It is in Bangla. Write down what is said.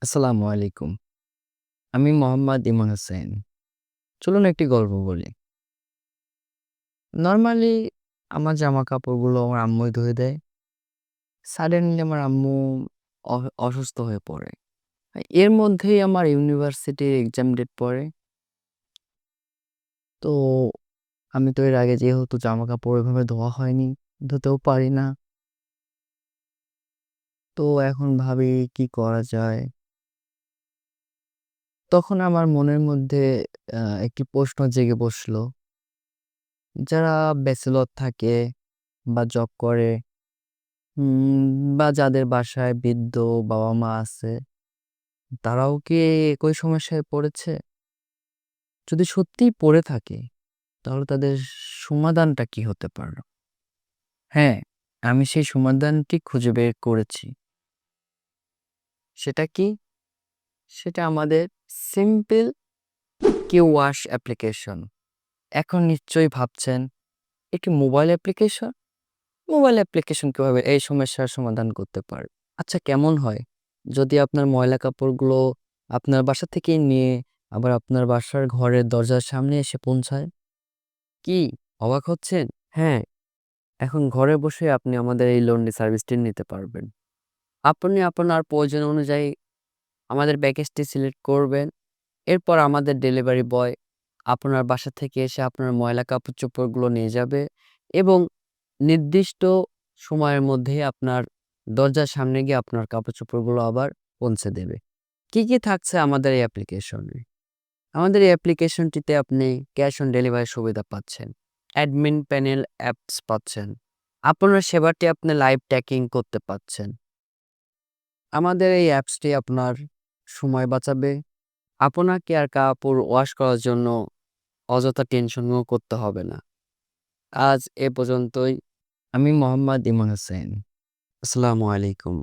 আসসালামু আলাইকুম। আমি মোহাম্মদ ইমন হোসেন। চলুন একটি গল্প বলি। নরমালি আমার জামাকাপড়গুলো আমার আম্মুই ধুয়ে দেয়। সাডেনলি আমার আম্মু অসুস্থ হয়ে পড়ে। এর মধ্যেই আমার ইউনিভার্সিটির এক্সাম ডেট পড়ে। তো আমি তো এর আগে যেহেতু জামাকাপড় এভাবে ধোয়া হয়নি, ধুতেও পারি না। তো এখন ভাবি কি করা যায়? তখন আমার মনের মধ্যে একটি প্রশ্ন জেগে বসলো। যারা ব্যাচেলর থাকে বা জব করে বা যাদের বাসায় বৃদ্ধ বাবা-মা আছে, তারাও কি একই সমস্যায় পড়েছে? যদি সত্যিই পড়ে থাকে, তাহলে তাদের সমাধানটা কি হতে পারে? হ্যাঁ, আমি সেই সমাধানটি খুঁজে বের করেছি। সেটা কি? সেটা আমাদের সিম্পল ওয়াশ অ্যাপ্লিকেশন। এখন নিশ্চয়ই ভাবছেন, এটি মোবাইল অ্যাপ্লিকেশন? মোবাইল অ্যাপ্লিকেশন কিভাবে এই সমস্যার সমাধান করতে পারে? আচ্ছা কেমন হয় যদি আপনার ময়লা কাপড়গুলো আপনার বাসা থেকেই নিয়ে আবার আপনার বাসার ঘরের দরজার সামনে এসে পৌঁছায়? কি অবাক হচ্ছেন? হ্যাঁ, এখন ঘরে বসে আপনি আমাদের এই লন্ড্রি সার্ভিসটি নিতে পারবেন। আপনি আপনার প্রয়োজন অনুযায়ী আমাদের প্যাকেজটি সিলেক্ট করবেন। এরপর আমাদের ডেলিভারি বয় আপনার বাসা থেকে এসে আপনার ময়লা কাপড়-চোপড়গুলো নিয়ে যাবে এবং নির্দিষ্ট সময়ের মধ্যেই আপনার দরজার সামনে গিয়ে আপনার কাপড়-চোপড়গুলো আবার পৌঁছে দেবে। কি থাকছে আমাদের এই অ্যাপ্লিকেশনে? আমাদের এই অ্যাপ্লিকেশনটিতে আপনি ক্যাশ অন ডেলিভারি সুবিধা পাচ্ছেন। অ্যাডমিন প্যানেল অ্যাপস পাচ্ছেন। আপনার সেবাটি আপনি লাইভ ট্র্যাকিং করতে পারছেন। আমাদের এই অ্যাপসটি আপনার সময় বাঁচাবে। আপনাকে আর কাপড় ওয়াশ করার জন্য অযথা টেনশনও করতে হবে না। আজ এ পর্যন্তই। আমি মোহাম্মদ ইমন হোসেন। আসসালামু আলাইকুম।